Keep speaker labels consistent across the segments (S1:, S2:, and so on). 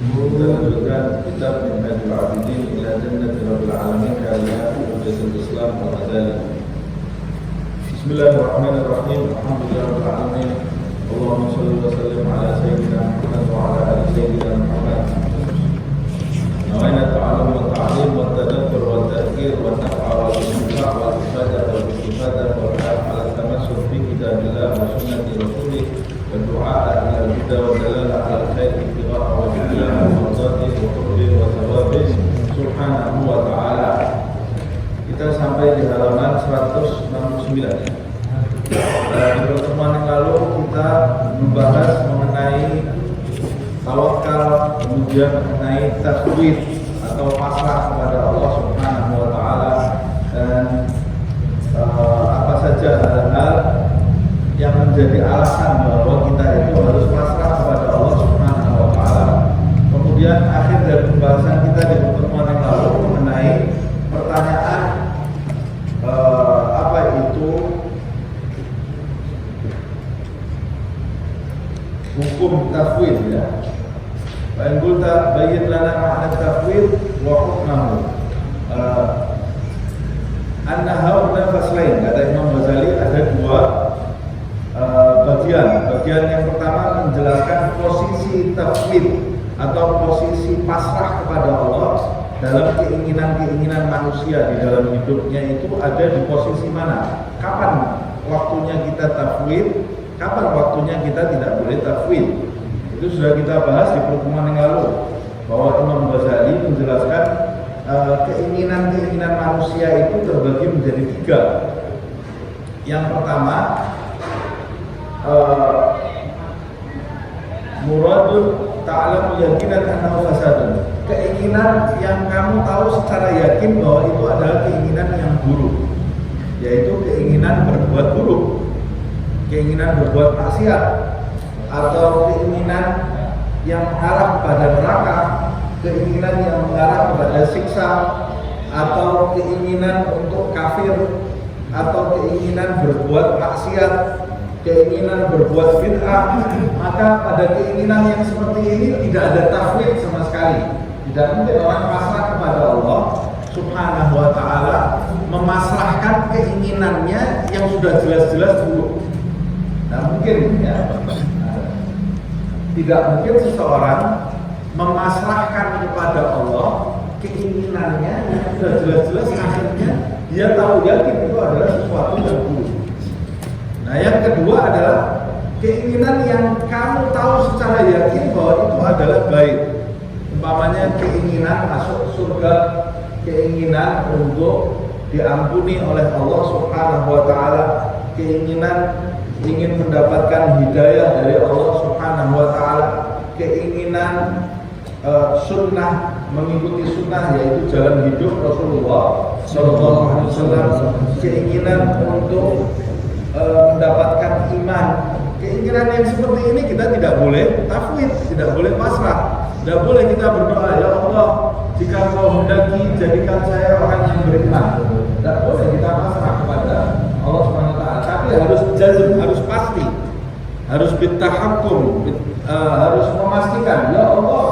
S1: Kita lanjutkan kitab Minhajul Abidin ila Jannati Rabbil Alamin karya Hujjatul Islam Al-Ghazali. Bismillahirrahmanirrahim. Alhamdulillahirabbil alamin. Allahumma shalli wa sallim ala sayyidina Muhammad wa ala ali sayyidina Muhammad. Nawaina ta'allum wa ta'lim wa tadabbar wa tadhkir wa naf'a wa istifaa wa ifadah wa istifadah wa ala tamassuk fi kitabillah wa sunnati rasulih wa du'a ila al-huda wa dalala ala al-khair ibtigha'a wa billah wa mardatihi wa qurbihi wa thawabihi subhanahu wa ta'ala. Kita sampai di halaman 169. Di pertemuan yang lalu kita membahas mengenai tawakal, kemudian mengenai tasawuf atau pasrah kepada Allah Subhanahu wa taala, dan apa saja hal-hal yang menjadi alasan bahwa kita itu harus pasrah kepada Allah Subhanahu wa taala. Kemudian akhir dari pembahasan kita di pertemuan yang lalu mengenai pertanyaan apa itu hukum tafwid, ya. Baik, qulta bayyin lana ma'na tafwid wa hukmahu. Annahu faslain. Kata Imam Ghazali ada dua bagian. Bagian yang pertama menjelaskan posisi tafwid atau posisi pasrah kepada Allah dalam keinginan-keinginan manusia di dalam hidupnya itu ada di posisi mana? Kapan waktunya kita tafwid? Kapan waktunya kita tidak boleh tafwid? Itu sudah kita bahas di pertemuan yang lalu, bahwa Imam Ghazali menjelaskan keinginan-keinginan manusia itu terbagi menjadi tiga. Yang pertama, muradun ta'lamu yaqinan annahu fasadun. Keinginan yang kamu tahu secara yakin bahwa itu adalah keinginan yang buruk, yaitu keinginan berbuat buruk, keinginan berbuat maksiat, atau keinginan yang mengarah kepada neraka, keinginan yang mengarah kepada siksa, atau keinginan untuk kafir, atau keinginan berbuat maksiat, keinginan berbuat bid'ah. Maka pada keinginan yang seperti ini tidak ada tafwid sama sekali. Tidak mungkin orang pasrah kepada Allah Subhanahu wa ta'ala memasrahkan keinginannya yang sudah jelas-jelas buruk. Nah, mungkin, ya. Tidak mungkin seseorang memasrahkan kepada Allah keinginannya yang sudah jelas-jelas akhirnya dia tahu yakin itu adalah sesuatu yang buruk. Nah, yang kedua adalah keinginan yang kamu tahu secara yakin bahwa itu adalah baik. Umpamanya keinginan masuk surga, keinginan untuk diampuni oleh Allah Subhanahu wa taala, keinginan ingin mendapatkan hidayah dari Allah Subhanahu wa taala, keinginan sunnah, mengikuti sunnah yaitu jalan hidup Rasulullah sallallahu alaihi wasallam, keinginan untuk mendapatkan iman. Keinginan yang seperti ini kita tidak boleh tafwid, tidak boleh pasrah. Tidak boleh kita berdoa, ya Allah, jika Kau hendaki jadikan saya orang yang beriman. Tidak boleh kita pasrah kepada Allah Subhanahu wa taala, tapi harus jazm, harus pasti, harus bitahakkum, harus memastikan, ya Allah,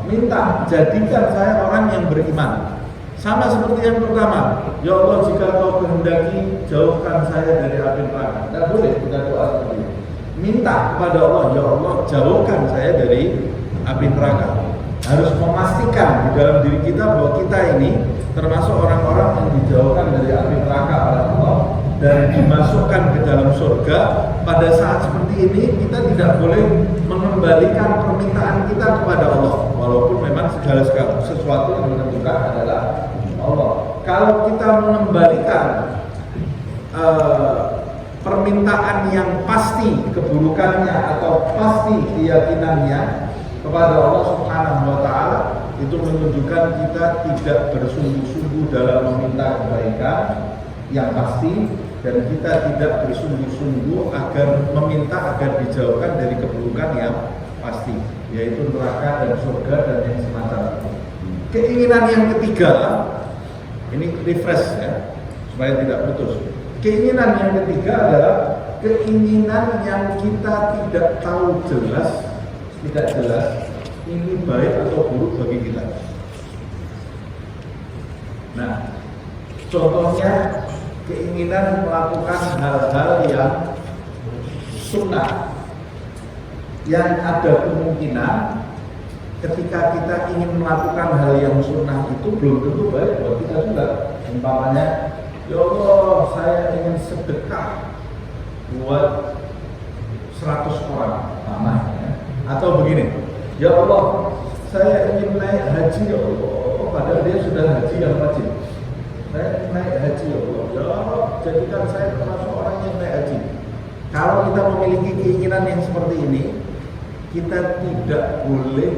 S1: minta jadikan saya orang yang beriman. Sama seperti yang pertama, ya Allah, jika Kau kehendaki jauhkan saya dari api neraka. Tidak boleh kita doa seperti itu. Minta kepada Allah, ya Allah, jauhkan saya dari api neraka. Harus memastikan di dalam diri kita bahwa kita ini termasuk orang-orang yang dijauhkan dari api neraka oleh Allah dan dimasukkan ke dalam surga. Pada saat seperti ini kita tidak boleh mengembalikan permintaan kita kepada Allah, walaupun memang segala sesuatu yang menentukan adalah Allah. Kalau kita mengembalikan permintaan yang pasti keburukannya atau pasti keyakinannya kepada Allah Subhanahu wa taala, itu menunjukkan kita tidak bersungguh-sungguh dalam meminta kebaikan yang pasti, dan kita tidak bersungguh-sungguh agar meminta agar dijauhkan dari keburukan yang pasti, yaitu neraka dan surga dan yang semacam itu. Keinginan yang ketiga, ini refresh, ya, supaya tidak putus. Keinginan yang ketiga adalah keinginan yang kita tidak tahu jelas, tidak jelas ini baik atau buruk bagi kita. Nah, contohnya keinginan melakukan hal-hal yang sunnah, yang ada kemungkinan ketika kita ingin melakukan hal yang sunnah itu belum tentu baik buat kita juga. Umpamanya, ya Allah, saya ingin sedekah buat 100 orang namanya. Atau begini, ya Allah, saya ingin naik haji ya Allah, padahal dia sudah haji yang wajib. Saya ingin naik haji ya Allah, ya Allah, jadikan saya termasuk orang yang naik haji. Kalau kita memiliki keinginan yang seperti ini, kita tidak boleh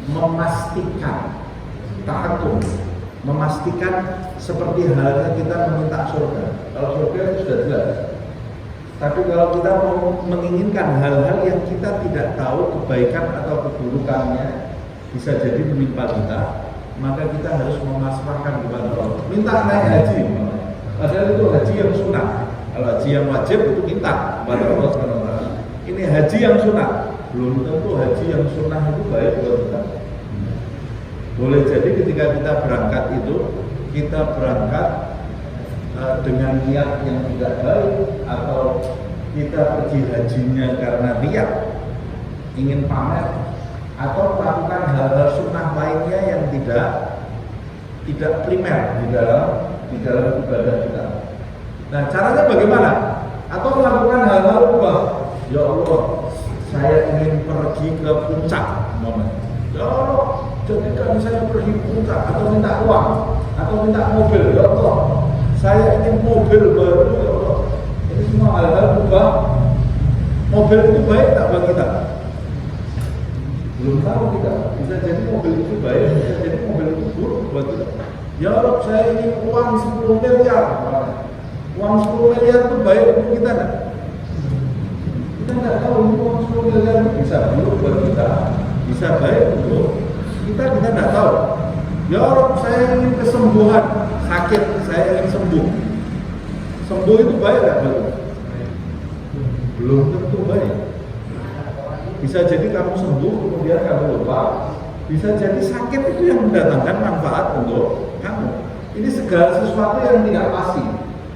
S1: memastikan tahakum, memastikan seperti halnya kita meminta surga. Kalau surga itu sudah jelas. Tapi kalau kita mau menginginkan hal-hal yang kita tidak tahu kebaikan atau keburukannya bisa jadi menimpa kita, maka kita harus memasrahkan kepada Allah. Minta naik haji, padahal itu haji yang sunnah. Kalau haji yang wajib itu minta kepada Allah SWT. Ini haji yang sunnah, belum tentu haji yang sunnah itu baik buat kita. Boleh jadi ketika kita berangkat itu, kita berangkat dengan niat yang tidak baik, atau kita pergi hajinya karena niat ingin pamer, atau melakukan hal-hal sunnah lainnya yang tidak primer di dalam ibadah kita. Nah, caranya bagaimana? Atau melakukan hal-hal ubah. Ya Allah, saya ingin pergi ke puncak, ya Allah, jadikan saya pergi ke puncak, atau minta uang, atau minta mobil. Ya Allah, saya ingin mobil baru, ya Allah. Ini semua hal-hal ubah. Mobil itu baik tak bagi kita? Belum tahu kita. Bisa jadi mobil itu baik, bisa jadi mobil itu buruk buat kita. Ya Allah, saya ingin uang 10 miliar. Uang 10 miliar itu baik untuk kita enggak? Kita nggak tahu ini uang 10 miliar itu bisa buruk buat kita, bisa baik untuk kita nggak tahu. Ya Allah, saya ingin kesembuhan, sakit, saya ingin sembuh. Sembuh itu baik nggak betul? Belum tentu baik. Bisa jadi kamu sembuh kemudian kamu lupa. Bisa jadi sakit itu yang mendatangkan manfaat untuk kamu. Ini segala sesuatu yang tidak pasti.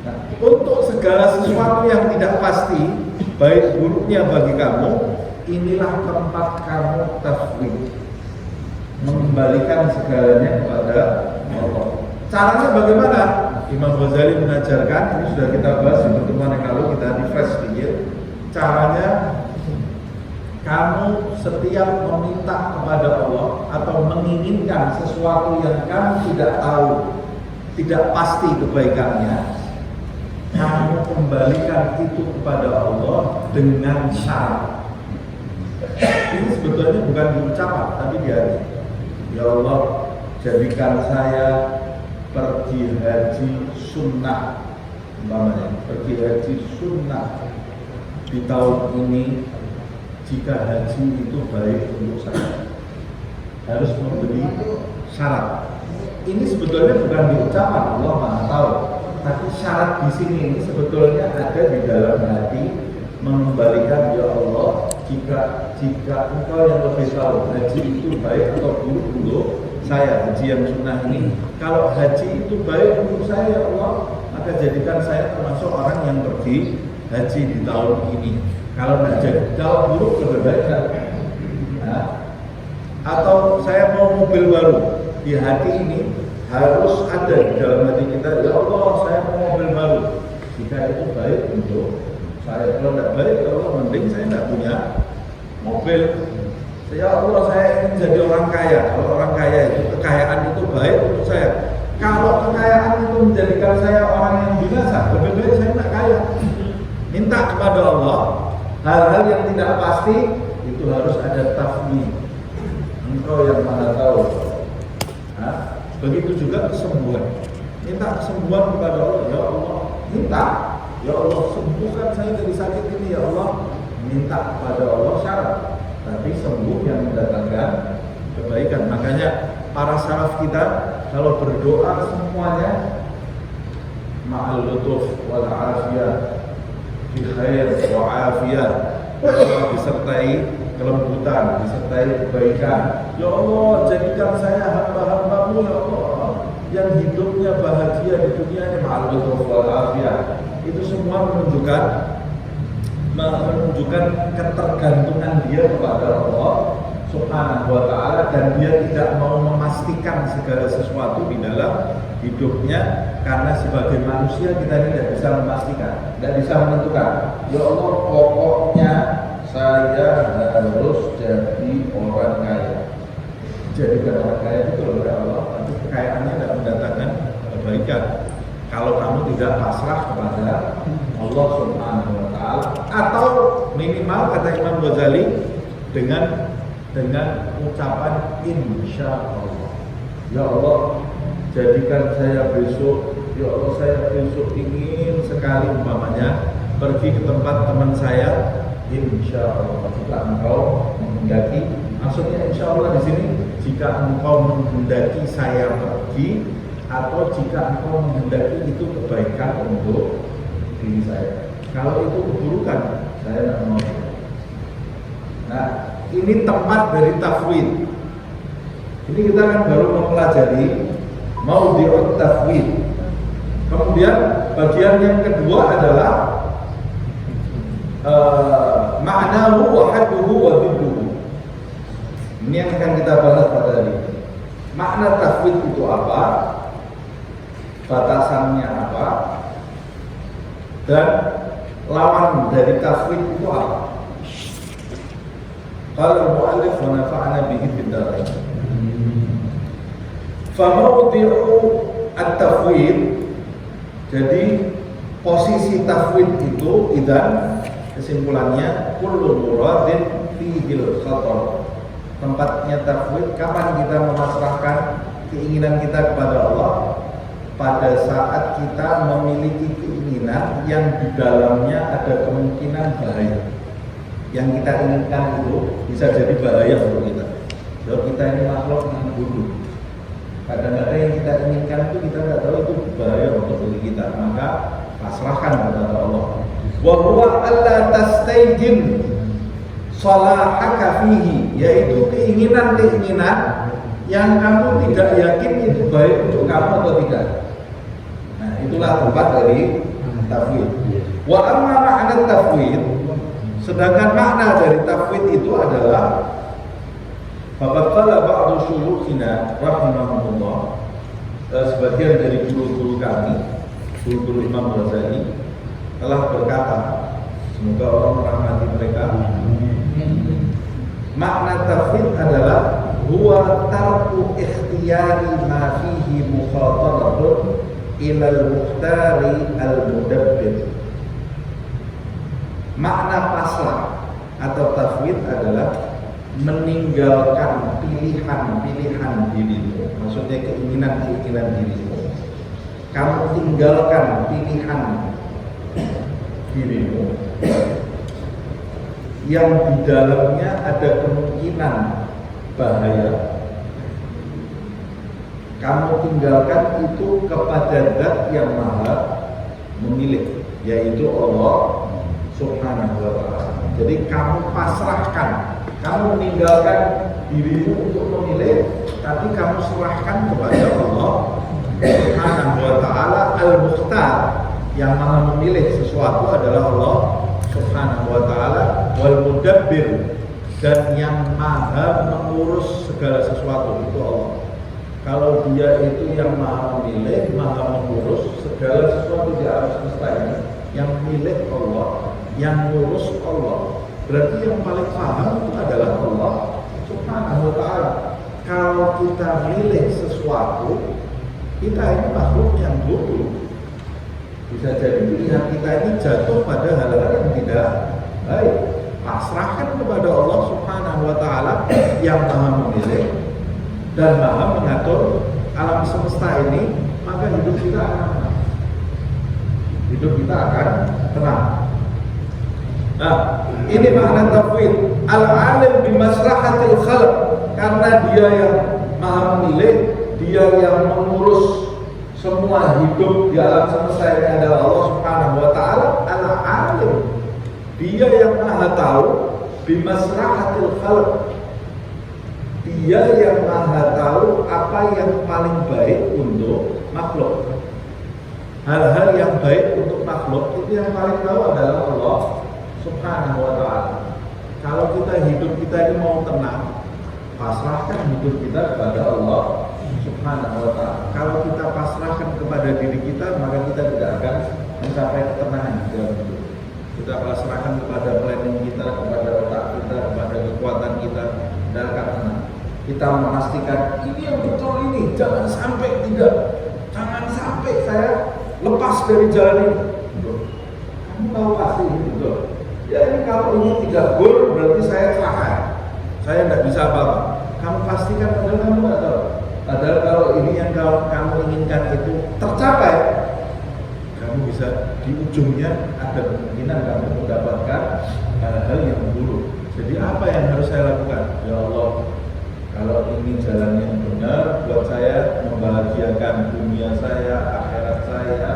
S1: Nah, untuk segala sesuatu yang tidak pasti, baik buruknya bagi kamu, inilah tempat kamu tafwid, mengembalikan segalanya kepada Allah. Caranya bagaimana? Imam Ghazali mengajarkan, ini sudah kita bahas di pertemuan yang lalu, kita refresh sedikit. Caranya, kamu setiap meminta kepada Allah atau menginginkan sesuatu yang kamu tidak tahu, tidak pasti kebaikannya, kamu kembalikan itu kepada Allah dengan syarat. Ini sebetulnya bukan di ucapan, tapi di hati. Ya Allah, jadikan saya pergi haji sunnah, umpamanya pergi haji sunnah di tahun ini. Jika haji itu baik untuk saya, harus memberi syarat. Ini sebetulnya bukan di ucapan, Allah Maha tahu. Tapi syarat di sini ini sebetulnya ada di dalam hati, mengembalikan, ya Allah, jika engkau yang lebih tahu haji itu baik atau buruk untuk saya, haji yang sunnah ini. Kalau haji itu baik untuk saya, ya Allah, maka jadikan saya termasuk orang yang pergi haji di tahun ini. Kalau nggak jadi, kalau buruk lebih baik kan? Nah, atau saya mau mobil baru, di hati ini harus ada di dalam hati kita, ya Allah, saya mau mobil baru. Jika itu baik untuk saya, kalau nggak baik, ya Allah, mending saya nggak punya mobil. Ya Allah, saya ingin jadi orang kaya. Kalau orang kaya itu, kekayaan itu baik untuk saya. Kalau kekayaan itu menjadikan saya orang yang binasa, lebih baik saya nggak kaya. Minta kepada Allah. Hal-hal yang tidak pasti itu harus ada tafwid. Engkau yang Maha tahu. Nah, begitu juga kesembuhan. Minta kesembuhan kepada Allah. Ya Allah, minta. Ya Allah, sembuhkan saya dari sakit ini. Ya Allah, minta kepada Allah syarat. Tapi sembuh yang mendatangkan kebaikan. Makanya para salaf kita kalau berdoa semuanya ma'al lutuf wal afiyah, bi khair wa afiyah, disertai kelembutan, disertai kebaikan. Ya Allah, jadikan saya hamba-hambamu ya Allah, yang hidupnya bahagia di dunia ini ma'al wal afiyah. Itu semua menunjukkan ketergantungan dia kepada Allah Subhanahu wa ta'ala, dan dia tidak mau memastikan segala sesuatu di dalam hidupnya, karena sebagai manusia kita ini tidak bisa memastikan, tidak bisa menentukan. Ya Allah, pokoknya saya harus jadi orang kaya. Jadikan orang kaya itu oleh Allah, tapi kekayaannya tidak mendatangkan kebaikan kalau kamu tidak pasrah kepada Allah Subhanahu wa ta'ala. Atau minimal, kata Imam Ghazali, dengan ucapan insya Allah. Ya Allah, jadikan saya besok, ya Allah saya besok ingin sekali umpamanya pergi ke tempat teman saya, insya Allah jika engkau menghendaki. Maksudnya insya Allah di sini jika engkau menghendaki saya pergi, atau jika engkau menghendaki itu kebaikan untuk diri saya. Kalau itu keburukan, saya tidak mau. Nah, ini tempat dari tafwid. Ini kita kan baru mempelajari maudhi'ut tafwid. Kemudian bagian yang kedua adalah ma'nahu wa hadduhu wa dhidduhu. Ini yang akan kita bahas pada hari ini. Makna tafwid itu apa? Batasannya apa? Dan lawan dari tafwid itu apa? Qala al-mu'allif wa nafa'ana bihi fid dharain. Fa mawdi'u at-tafwid, jadi posisi tafwid itu idan, kesimpulannya kullu muradin fihil khatar. Tempatnya tafwid kapan kita memasrahkan keinginan kita kepada Allah? Pada saat kita memiliki keinginan yang di dalamnya ada kemungkinan bahaya. Yang kita inginkan itu bisa jadi bahaya untuk kita. Kalau kita ini makhluk yang bodoh, kadang-kadang yang kita inginkan itu kita tidak tahu itu bahaya untuk diri kita, maka pasrahkan kepada Allah. Wa huwa alla tastaijin salahaka fihi, yaitu keinginan-keinginan yang kamu tidak yakin itu baik untuk kamu atau tidak. Nah, itulah tempat dari tafwid. Wa amma ma'na tafwid, sedangkan makna dari tafwid itu adalah faqad qala ba'du syuyukhina rahimahumullah, sebagian dari guru-guru kami, guru-guru Imam Ghazali telah berkata, semoga Allah merahmati mereka. Makna tafwid adalah huwa tarku ikhtiyari ma fihi mukhataratun ila al-mukhtari al-mudabbir. Makna pasrah atau tafwid adalah meninggalkan pilihan-pilihan dirimu, maksudnya keinginan-keinginan dirimu. Kamu tinggalkan pilihan dirimu yang di dalamnya ada kemungkinan bahaya. Kamu tinggalkan itu kepada Zat yang Maha Memilih, yaitu Allah Subhanahu wa ta'ala. Jadi kamu pasrahkan, kamu meninggalkan dirimu untuk memilih, tapi kamu serahkan kepada Allah Subhanahu wa ta'ala. Al-Mukhtar, yang Maha Memilih sesuatu adalah Allah Subhanahu wa ta'ala. Wal Mudabbir, dan yang Maha mengurus segala sesuatu itu Allah. Kalau dia itu yang Maha Memilih, Maha mengurus segala sesuatu di alam semesta ini, yang milik Allah, yang ngurus Allah, berarti yang paling paham itu adalah Allah Subhanahu wa ta'ala. Kalau kita milih sesuatu, kita ini makhluk yang bodoh. Bisa jadi pilihan kita ini jatuh pada hal-hal yang tidak baik. Pasrahkan kepada Allah Subhanahu wa ta'ala yang Maha Memilih dan Maha mengatur alam semesta ini, maka hidup kita akan tenang. Hidup kita akan tenang. Nah, ini makna tafwid. Al-alim bimaslahatil khalq, karena dia yang Maha Memilih, dia yang mengurus semua hidup di alam semesta ini adalah Allah Subhanahu wa ta'ala. Al-alim, dia yang Maha tahu bimasrahatil khalq. Dia yang maha tahu apa yang paling baik untuk makhluk. Hal-hal yang baik untuk makhluk itu yang paling tahu adalah Allah Subhanahu wa ta'ala. Kalau kita hidup kita ini mau tenang, pasrahkan hidup kita kepada Allah Subhanahu wa ta'ala. Kalau kita pasrahkan kepada diri kita, maka kita tidak akan mencapai ketenangan di dalam hidup. Kita pasrahkan kepada planning kita, kepada otak kita, kepada kekuatan kita, tidak akan tenang. Kita memastikan ini yang betul ini, jangan sampai tidak, jangan sampai saya lepas dari jalan ini. Betul. Kamu tahu pasti ini betul. Ya ini kalau ini tidak gol berarti saya celaka. Saya tidak bisa apa-apa. Kamu pastikan padahal kamu tidak tahu. Padahal kalau ini yang kamu inginkan itu tercapai, kamu bisa di ujungnya ada kemungkinan kamu mendapatkan hal-hal yang buruk. Jadi apa yang harus saya lakukan? Ya Allah, kalau ini jalan yang benar buat saya, membahagiakan dunia saya, akhirat saya,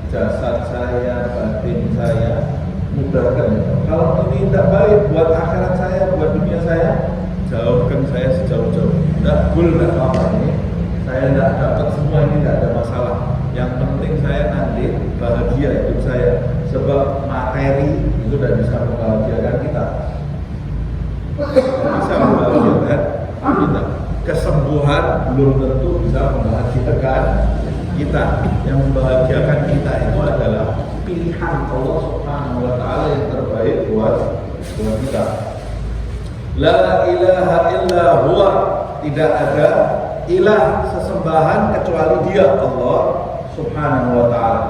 S1: jasad saya, batin saya, mudahkan. Kalau ini tidak baik buat akhirat saya, buat dunia saya, jauhkan saya sejauh-jauh. Tidak gul, tidak apa-apa ini. Saya tidak dapat semua ini, tidak ada masalah. Yang penting saya nanti bahagia hidup saya. Sebab materi itu tidak bisa membahagiakan kita. Tidak bisa membahagiakan kita. Kesembuhan belum tentu bisa membahagiakan kita. Yang membahagiakan kita itu adalah pilihan Allah Subhanahu wa ta'ala yang terbaik buat kita. La ilaha illa huwa, tidak ada ilah sesembahan kecuali Dia, Allah Subhanahu wa ta'ala.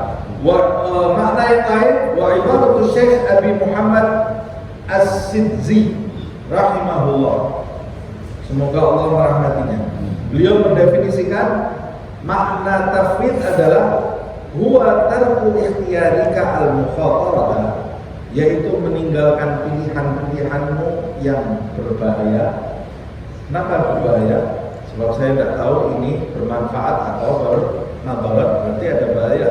S1: Makna yang lain, wa ibadatu Syekh Abi Muhammad As-Sidzi rahimahullah, semoga Allah merahmatinya. Beliau mendefinisikan makna tafwid adalah huwa tarku ikhtiyarika al-mukhatarata, yaitu meninggalkan pilihan-pilihanmu yang berbahaya. Kenapa berbahaya? Sebab saya tidak tahu ini bermanfaat atau bermadarat, berarti ada bahaya.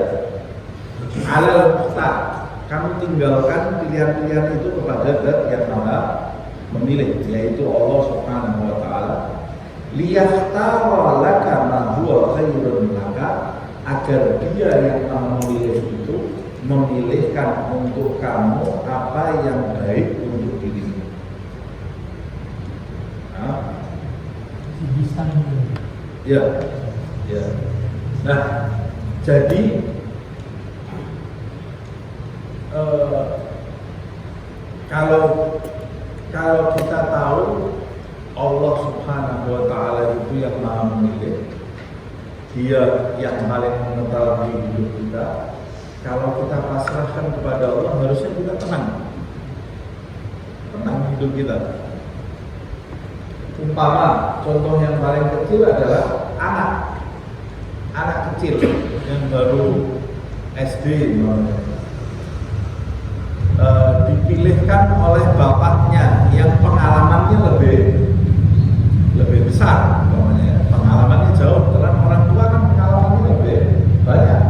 S1: Alal mukhtar, kamu tinggalkan pilihan-pilihan itu kepada Zat yang Maha memilih, yaitu Allah Subhanahu wa ta'ala. Liyakhtara laka ma huwa khairun laka, agar Dia yang Maha memilih itu memilihkan untuk kamu apa yang baik untuk dirimu. Ya, ya. Nah, jadi kalau kita tahu Allah Subhanahu wa ta'ala itu yang Maha memilih, Dia yang paling mengetahui hidup kita. Kalau kita pasrahkan kepada Allah, harusnya kita tenang hidup kita. Umpama contoh yang paling kecil adalah anak kecil yang baru SD, dipilihkan oleh bapaknya yang pengalamannya lebih besar, pengalamannya jauh, karena orang tua kan pengalamannya lebih banyak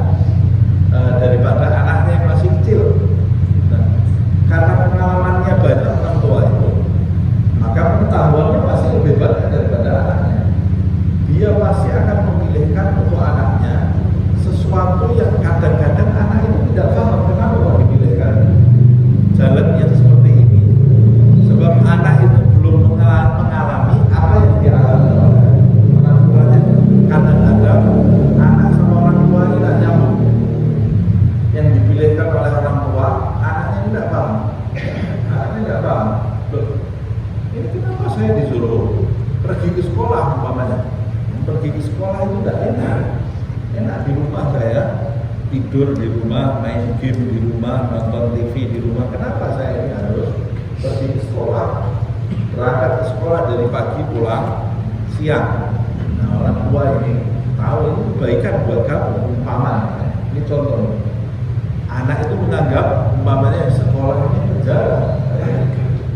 S1: daripada anaknya yang masih kecil. Nah, karena pengalamannya banyak orang tua itu, maka pengetahuannya pasti lebih banyak daripada anaknya. Dia pasti akan memilihkan untuk anaknya sesuatu yang kadang-kadang anak itu tidak paham kenapa kok dipilihkan jalannya seperti ini. Sebab anak itu belum mengalami apa yang dialami oleh orang tuanya. Kadang-kadang anak sama orang tua ini tidak nyambung. Yang dipilihkan oleh orang tua, anaknya tidak paham. Anaknya tidak paham. Loh, ini kenapa saya disuruh pergi ke sekolah umpamanya? Pergi ke sekolah itu tidak enak. Enak di rumah saya, tidur di rumah, main game di rumah, nonton TV di rumah. Kenapa saya ini harus pergi ke sekolah? Berangkat ke sekolah dari pagi, pulang siang. Nah, orang tua ini tahu ini kebaikan buat kamu. Umpama, ini contoh. Anak itu menganggap umpamanya sekolah ini penjara.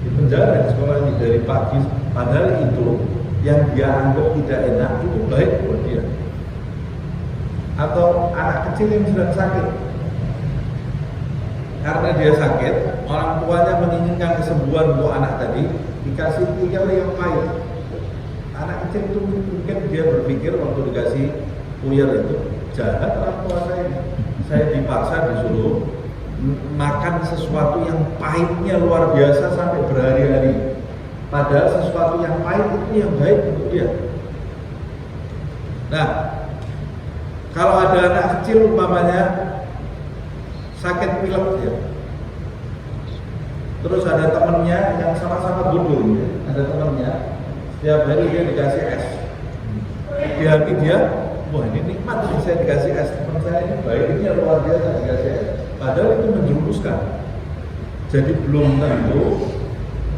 S1: Di penjara di sekolah ini dari pagi, padahal itu yang dia anggap tidak enak itu baik buat dia. Atau anak kecil yang sedang sakit, karena dia sakit, orang tuanya menginginkan kesembuhan untuk anak tadi, dikasih puyel yang pahit. Anak kecil itu mungkin dia berpikir waktu dikasih puyel itu, jahat orang tua saya dipaksa disuruh makan sesuatu yang pahitnya luar biasa sampai berhari-hari. Padahal sesuatu yang pahit itu yang baik untuk dia. Nah, kalau ada anak kecil umpamanya sakit pilek ya, terus ada temennya yang sama-sama bodoh ya. Ada temennya setiap hari dia dikasih es, di hati dia, wah ini nikmat nih saya dikasih es, teman saya ini baiknya luar biasa dikasih es, padahal itu menjerumuskan. Jadi belum tentu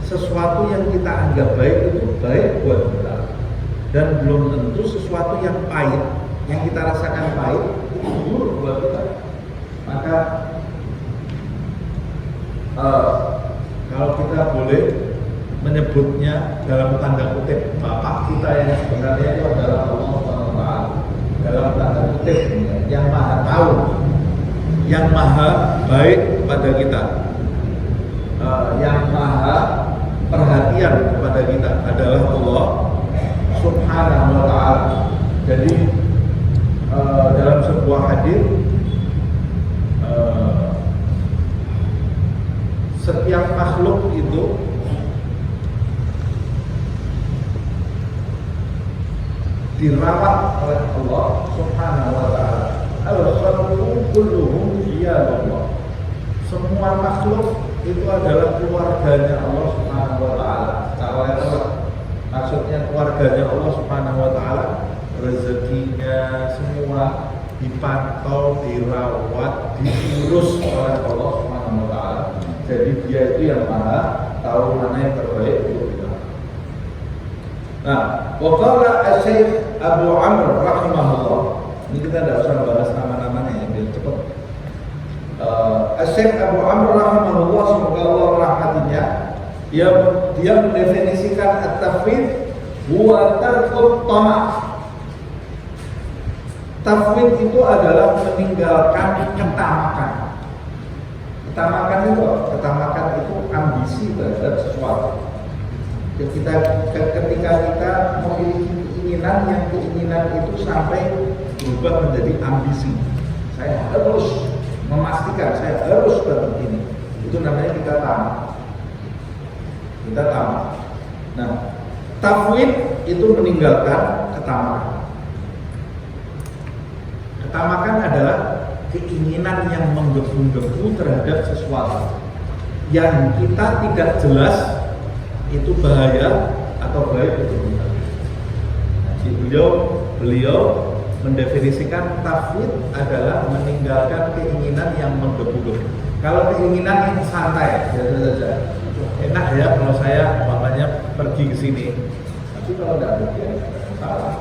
S1: sesuatu yang kita anggap baik itu baik buat kita, dan belum tentu sesuatu yang pahit, yang kita rasakan pahit itu buruk buat kita. Maka kalau kita boleh menyebutnya dalam tanda kutip, bapak kita yang sebenarnya itu adalah Allah SWT, dalam tanda kutip yang maha tahu, yang maha baik kepada kita, yang maha perhatian kepada kita adalah Allah Subhanahu wa ta'ala. Jadi dalam sebuah hadis, setiap makhluk itu dirawat oleh Allah Subhanahu wa ta'ala. Al-khalqu kulluhum iyallah. Semua makhluk itu adalah keluarganya Allah Subhanahu wa ta'ala. Kalau maksudnya keluarganya Allah Subhanahu wa ta'ala, rezekinya semua dipantau, dirawat, diurus oleh Allah Subhanahu wa ta'ala. Jadi dia itu yang maha tahu mana yang terbaik untuk kita. Nah, waqala Asy-Syaikh Abu Amr rahimahullah. Ini kita tidak usah bahas nama-namanya ya, biar cepat. Asy-Syaikh Abu Amr rahimahullah, semoga Allah merahmatinya, dia mendefinisikan at-tafwid huwa tarkut tama'. Tafwid itu adalah meninggalkan ketamakan. Ketamakan itu ambisi terhadap sesuatu. Ketika kita memiliki keinginan itu sampai berubah menjadi ambisi. Saya harus memastikan, saya harus dapat ini. Itu namanya kita tamak. Nah, tafwid itu meninggalkan ketamakan. Ketamakan adalah keinginan yang menggebu-gebu terhadap sesuatu yang kita tidak jelas itu bahaya atau baik untuk kita. Beliau mendefinisikan tafwid adalah meninggalkan keinginan yang menggebu-gebu. Kalau keinginan yang santai, biasa saja, enak ya kalau saya umpamanya pergi ke sini. Tapi kalau tidak pergi, tidak masalah.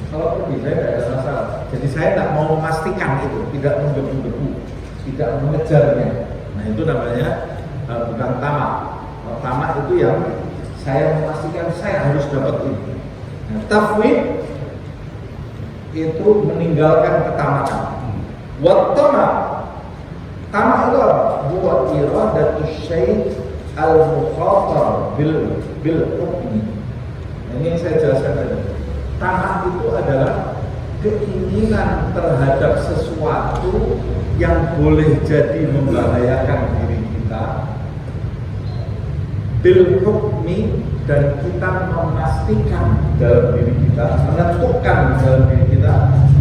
S1: Kalau pergi saya tidak ada masalah. Jadi saya tidak mau memastikan itu, tidak menggebu-gebu, tidak mengejarnya. Nah itu namanya bukan tamak. Tamak itu yang saya memastikan saya harus dapat ini. Nah, tafwid itu meninggalkan ketamakan. Wat tamak itu apa? Buat iradatu syai' al-mukhatar bil hukmi. Ini yang saya jelaskan tadi. Tamak itu adalah keinginan terhadap sesuatu yang boleh jadi membahayakan diri kita bil hukmi, dan kita memastikan dalam diri kita, menentukan dalam diri kita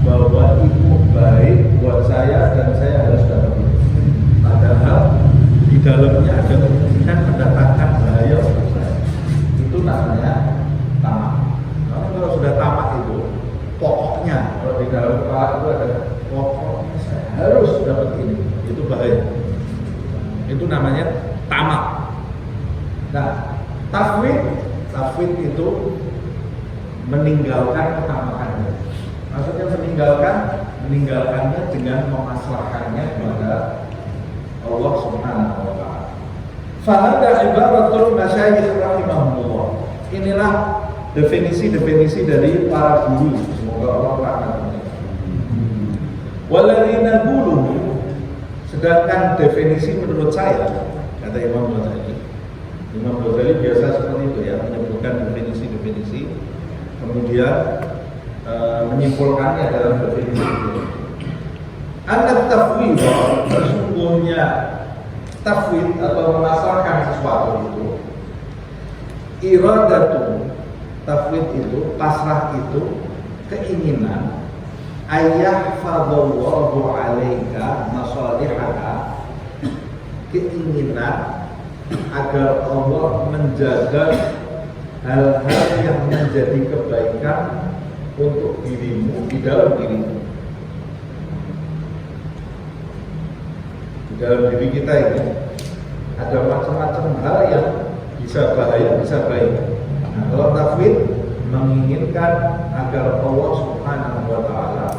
S1: bahwa itu baik buat saya dan saya harus dapat itu. Padahal di dalamnya ada kemungkinan mendatangkan bahaya untuk saya. Itu namanya tamak. Kalau sudah tamak itu pokoknya, kalau di dalam kepala itu ada pokoknya saya harus dapat ini, itu bahaya. Itu namanya tamak. Nah, tafwid itu meninggalkan ketamakannya. Maksudnya meninggalkannya dengan memaslahkannya kepada Allah Subhanahu wa ta'ala. Fahada ibaratul masyayikh rahimahumullah. Inilah definisi-definisi dari para guru, semoga Allah rahmatnya. Walladzina guru, Sedangkan definisi menurut saya, kata Imam Ghazali biasa seperti itu ya, menyebutkan definisi-definisi, kemudian menyimpulkannya dalam definisi itu. Anat tafwid, sesungguhnya tafwid atau memasrahkan sesuatu itu, iradatu, tafwid itu, pasrah itu, keinginan ayah fadallahu alaika masalihaka, keinginan agar Allah menjaga hal-hal yang menjadi kebaikan untuk dirimu di dalam dirimu. Di dalam diri kita ini ada macam-macam hal yang bisa bahaya, bisa baik. Nah, kalau tafwid menginginkan agar Allah Subhanahu wa Ta'ala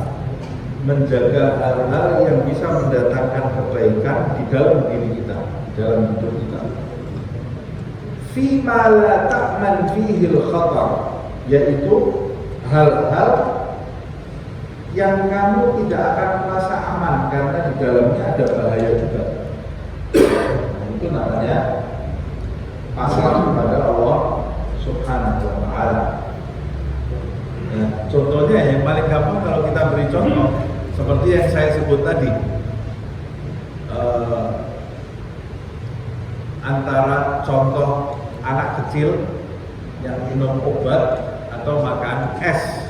S1: menjaga hal-hal yang bisa mendatangkan kebaikan di dalam diri kita, di dalam hidup kita. Fima la ta'man fihi al-khatar, yaitu hal-hal yang kamu tidak akan merasa aman karena di dalamnya ada bahaya juga. Nah, itu namanya pasrah kepada Allah Subhanahu wa Ta'ala. Ya, contohnya yang paling gampang kalau kita beri contoh seperti yang saya sebut tadi, antara contoh anak kecil yang minum obat atau makan es.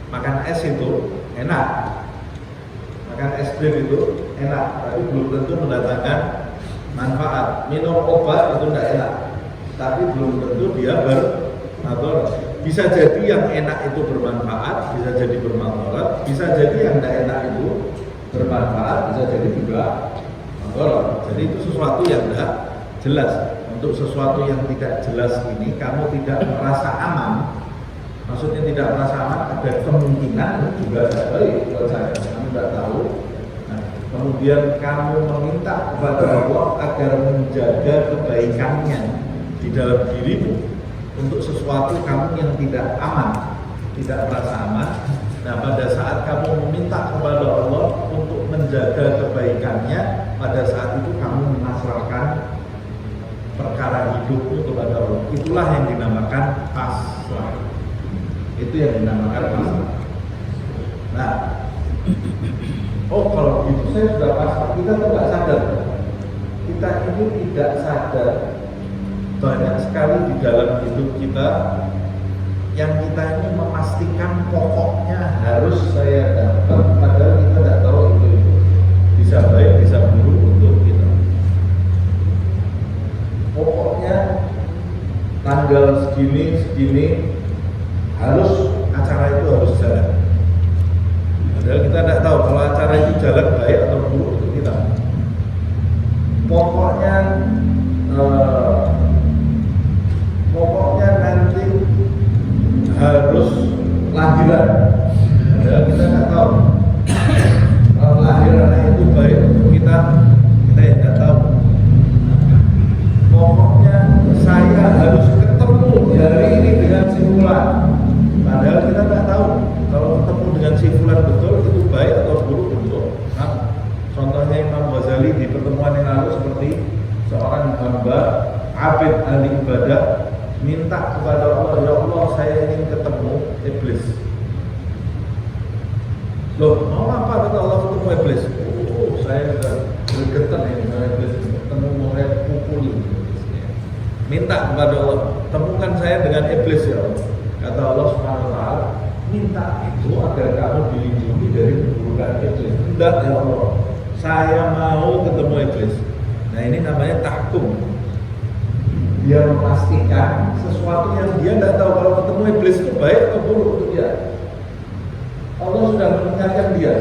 S1: Makan es itu enak, makan es krim itu enak, tapi belum tentu mendatangkan manfaat. Minum obat itu tidak enak, tapi belum tentu dia bermanfaat. Bisa jadi yang enak itu bermanfaat, bisa jadi bermanfaat. Bisa jadi yang tidak enak itu bermanfaat, bisa jadi juga manfaat. Jadi itu sesuatu yang tidak jelas. Untuk sesuatu yang tidak jelas ini, kamu tidak merasa aman. Maksudnya tidak merasa aman, ada kemungkinan juga tidak baik buat saya, kamu tidak tahu. Nah, kemudian kamu meminta kepada Allah agar menjaga kebaikannya di dalam dirimu untuk sesuatu kamu yang tidak aman, tidak merasa aman. Nah, pada saat kamu meminta kepada Allah untuk menjaga kebaikannya, pada saat itu kamu memasrahkan perkara hidupmu kepada Allah. Itulah yang dinamakan pasrah. Itu yang dinamakan pasrah. Nah, kalau begitu saya sudah pasrah. Kita tidak sadar. Kita ini tidak sadar banyak sekali di dalam hidup kita yang kita ini memastikan pokoknya harus saya dapat, padahal kita tidak tahu itu bisa baik, bisa buruk untuk kita. Pokoknya tanggal segini harus acara itu harus jalan. Padahal kita tidak tahu kalau acara itu jalan baik atau buruk untuk kita. Pokoknya nanti harus lahiran. Padahal kita tidak tahu kalau lahiran itu baik untuk kita tidak tahu. Pokoknya saya harus ketemu hari ini dengan si fulan. Padahal kita tidak tahu kalau ketemu dengan si fulan betul itu baik atau buruk untuk. Nah, contohnya Imam Ghazali di pertemuan yang lalu seperti seorang hamba abid ahli ibadah minta kepada Allah, ya Allah saya ingin ketemu iblis. Loh, mau apa kata Allah ketemu iblis? Saya sudah bergetar ini dengan iblis, ketemu mau saya pukuli. Minta kepada Allah, temukan saya dengan iblis ya Allah. Kata Allah Subhanahu wa Ta'ala, minta itu agar kamu dilindungi dari keburukan iblis. Tidak ya Allah, saya mau ketemu iblis. Nah, ini namanya tahkum. Dia memastikan sesuatu yang dia tidak tahu kalau ketemu iblis itu baik atau buruk untuk dia. Allah sudah mengingatkan dia,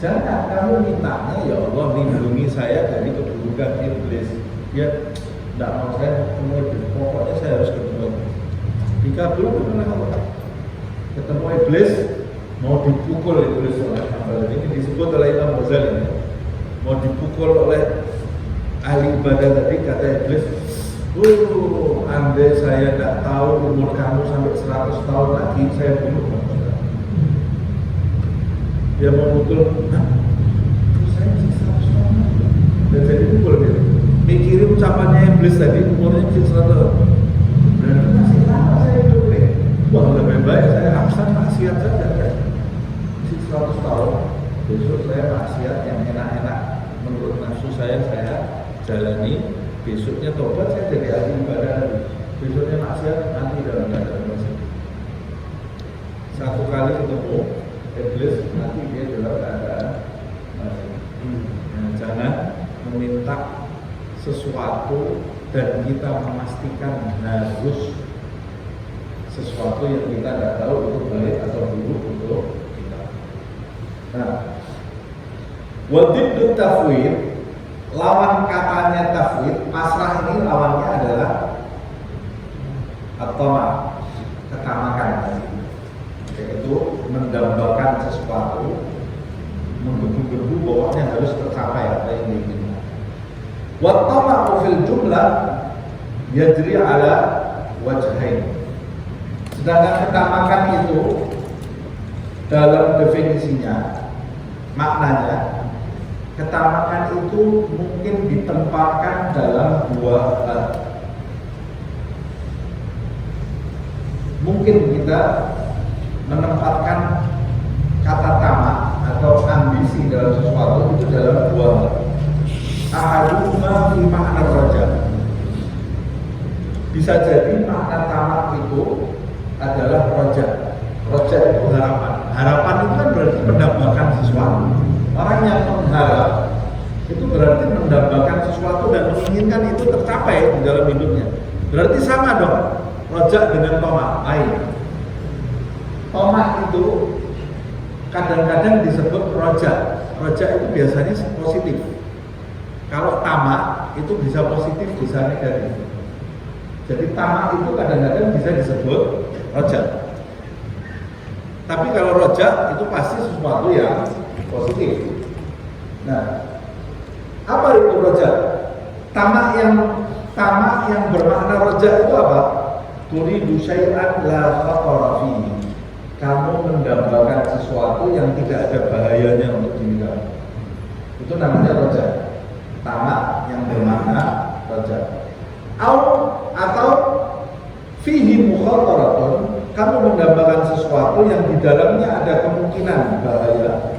S1: jangan kamu mintanya ya Allah lindungi saya dari keburukan iblis. Dia tidak mau saya ketemu iblis, pokoknya saya harus ketemu iblis. Dikabulkan oleh Allah. Ketemu iblis, mau dipukul iblis oleh hamba. Ini disebut oleh Imam Ghazali. Mau dipukul oleh ahli ibadah tadi, kata iblis, andai saya tidak tahu umur kamu sampai 100 tahun lagi, saya bunuh. Dia mau pukul, saya masih 100 tahun lagi. Dan jadi pukul gitu. Mikirin ucapannya iblis tadi, umurnya masih 100. Berarti masih lama saya hidup nih. Wah, lebih baik saya aksan maksiat saja kan. Masih 100 tahun. Besok saya maksiat yang enak-enak menurut nafsu saya jalani. Besoknya tobat saya jadi ahli ibadah lagi. Besoknya maksiat nanti dalam keadaan masih. Satu kali ketemu iblis nanti dia dalam keadaan masih. Nah, jangan meminta sesuatu dan kita memastikan harus sesuatu yang kita tidak tahu itu baik atau buruk untuk kita. Nah, wadiddu tafwid, lawan katanya tafwid, pasrah ini lawannya adalah at-tama, ketamakan, yaitu mendambakan sesuatu, menggebu-gebu bahwanya harus tercapai apa yang diinginkan. Wat-tama'u fil jumlah yajri ala wajhain. Sedangkan ketamakan itu dalam definisinya, maknanya ketamakan itu mungkin ditempatkan dalam dua hal. Mungkin kita menempatkan kata tamak atau ambisi dalam sesuatu itu dalam dua hal. Ahaduma fi makna raja. Bisa jadi makna tamak itu adalah raja. Raja itu harapan. Harapan itu kan berarti mendambakan sesuatu. Orang yang mengharap itu berarti mendambakan sesuatu dan menginginkan itu tercapai di dalam hidupnya. Berarti sama dong. Raja dengan tamak lain. Tamak itu kadang-kadang disebut raja. Raja itu biasanya positif. Kalau tamak itu bisa positif, bisa negatif. Jadi tamak itu kadang-kadang bisa disebut raja. Tapi kalau raja itu pasti sesuatu yang positif. Nah, apa itu raja? Tamak yang bermakna raja itu apa? Turidu syai'an la khatara fihi. Kamu mendambakan sesuatu yang tidak ada bahayanya untuk diri kamu. Itu namanya raja. Tamak yang bermakna raja. Atau fihi mukhataratun, kamu mendambakan sesuatu yang di dalamnya ada kemungkinan bahaya.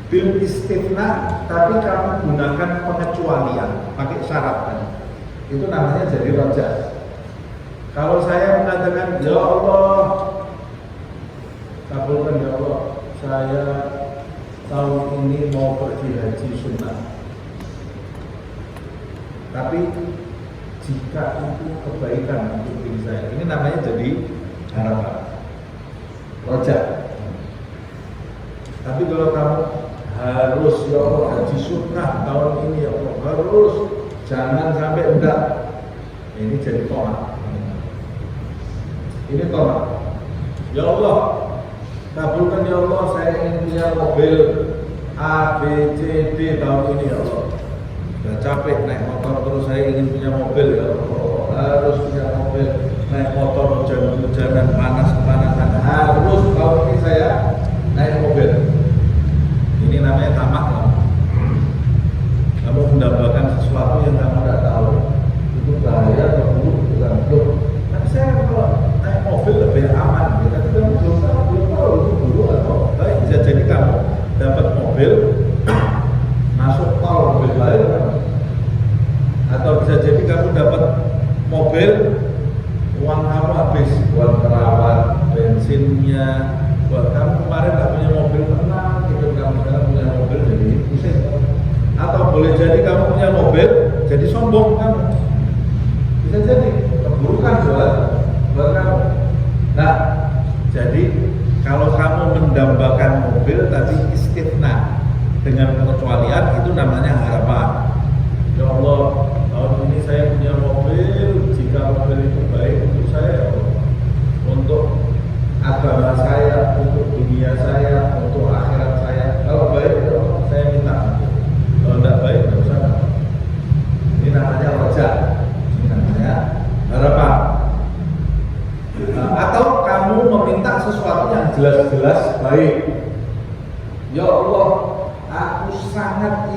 S1: Bil istifna, tapi kamu gunakan pengecualian, pakai syarat kan. Itu namanya jadi raja. Kalau saya mengatakan, ya Allah, kabulkan ya Allah, saya tahun ini mau pergi haji sunnah. Tapi jika itu kebaikan untuk diri saya, ini namanya jadi harapan, raja. Tapi kalau kamu harus ya Allah haji sunnah tahun ini ya Allah, harus, jangan sampai enggak, ini jadi tolak. Ini tolak. Ya Allah, kabulkan ya Allah, saya ingin punya mobil A, B, C, D tahun ini ya Allah. Udah capek naik motor terus, saya ingin punya mobil ya Allah. Harus punya mobil, naik motor hujan-hujanan, panas-panasan, harus tahun ini saya naik mobil. Ini namanya tamak. Kamu mendambakan sesuatu yang kamu tidak tahu itu bahaya atau buruk, bukan buruk. Tapi saya kalau naik mobil lebih aman, tapi kamu belum tahu itu buruk atau baik. Bisa jadi kamu dapat mobil masuk tol lebih baik, atau bisa jadi kamu dapat mobil uang kamu habis buat perawat, bensinnya, buat kamu kemarin nggak punya mobil, tenang gitu, kamu sekarang punya mobil jadi pusing. Atau boleh jadi kamu punya mobil jadi sombong kamu, bisa jadi keburukan buat kamu. Nah, jadi kalau kamu mendambakan mobil tapi istifna dengan pengecualian, itu namanya harapan. Ya Allah, tahun ini saya punya mobil, jika mobil itu baik untuk saya, untuk agama saya, untuk dunia saya, untuk akhirat saya. Kalau baik, ya Allah, saya minta. Kalau tidak baik, tidak usah. Ini namanya raja, ini namanya harapan. Atau kamu meminta sesuatu yang jelas-jelas baik. Ya Allah, aku sangat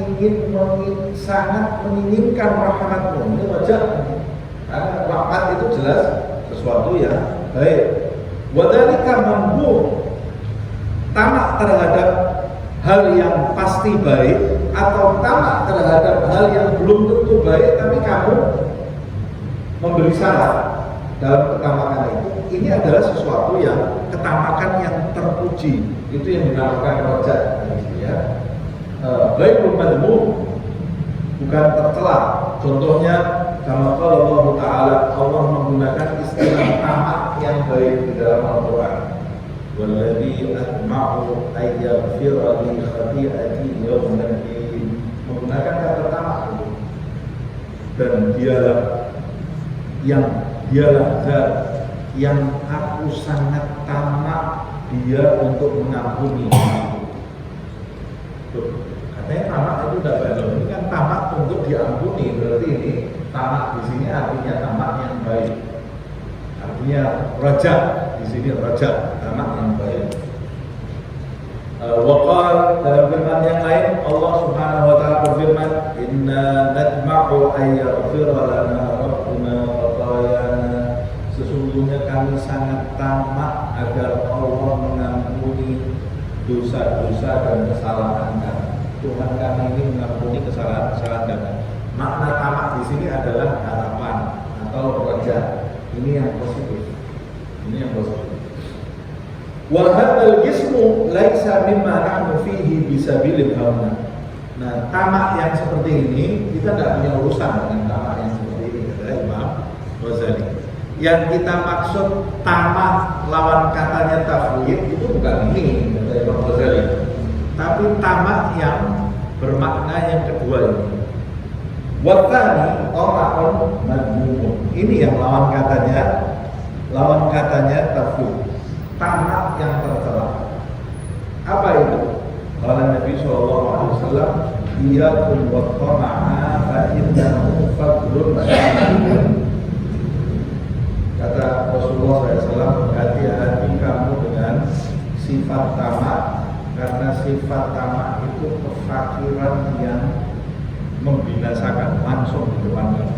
S1: sangat menginginkan rahmatmu. Ini wajar. Karena rahmat itu jelas sesuatu yang baik. Wadhalika mampu tamak terhadap hal yang pasti baik atau tamak terhadap hal yang belum tentu baik tapi kamu memberi syarat dalam ketamakan itu. Ini adalah sesuatu yang ketamakan yang terpuji. Itu yang dinamakan rojak, ya. Baik madmum, bukan tercela. Contohnya kalau Allah Ta'ala, Allah menggunakan istilah tamak yang baik di dalam Al-Quran. Walladzi atma'u ayyaghfira li khati'ati yawman din, menggunakan kata tamak itu. Dan dialah zat yang aku sangat tamak dia untuk mengampuni aku. Katanya tamak itu tidak baik. Ini kan tamak untuk diampuni. Berarti ini tamak di sini artinya tamak yang baik. Artinya rajak di sini rajak tamak yang baik. Waqal dalam firman yang lain Allah Subhanahu wa taala berfirman, "Inna natma'u ay yaghfira lana rabbuna khatayana." Sesungguhnya kami sangat tamak agar Allah mengampuni dosa-dosa dan kesalahan kami. Tuhan kami ini mengampuni kesalahan-kesalahan kami. Makna tamak di sini adalah harapan atau raja. Ini yang positif. Ini yang positif. Wa hadzal jismu laisa mimma nahnu fihi bisabilil hauna. Nah, tamak yang seperti ini kita tidak punya urusan dengan tamak yang seperti ini, kata Imam Ghazali. Yang kita maksud tamak lawan katanya tafwid itu bukan ini, kata Imam Ghazali. Tapi tamak yang bermakna yang kedua ini. Wa tsani tamakun madmumun. Ini yang lawan katanya tafwid. Tamak yang tercela. Apa itu? Qala Nabi sallallahu alaihi wasallam, "Iyyakum wa tama'a fa innahu fadlun." Kata Rasulullah SAW, hati-hati kamu dengan sifat tamak, karena sifat tamak itu kefakiran yang membinasakan langsung di depan kamu.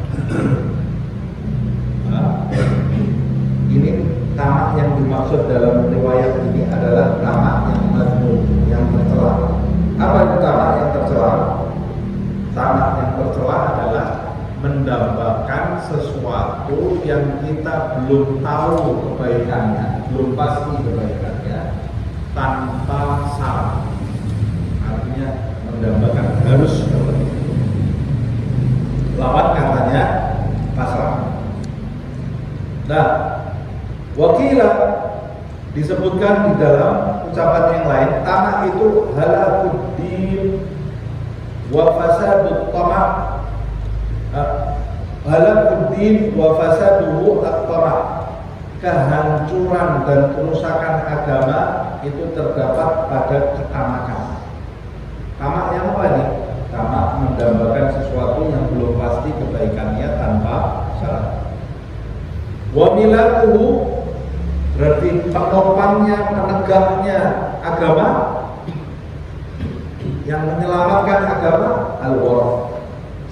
S1: Ini tamak yang dimaksud dalam riwayat ini adalah tamak yang madmum, yang tercela. Apa itu tamak yang tercela? Tamak yang tercela adalah mendambakan sesuatu yang kita belum tahu kebaikannya, belum pasti kebaikannya, tanpa syarat. Artinya mendambakan harus seperti itu. Lawan katanya pasrah. Nah, wakilah disebutkan di dalam ucapan yang lain, tamak itu halakuddin wa fasadut tamak, halakuddin wa fasaduhu at-tamak. Kehancuran dan kerusakan agama itu terdapat pada ketamakan. Tamak yang apa nih? Tamak mendambakan sesuatu yang belum pasti kebaikannya tanpa syarat. Wa milakuhu berarti penopangnya, penegaknya agama, yang menyelamatkan agama, al-wara',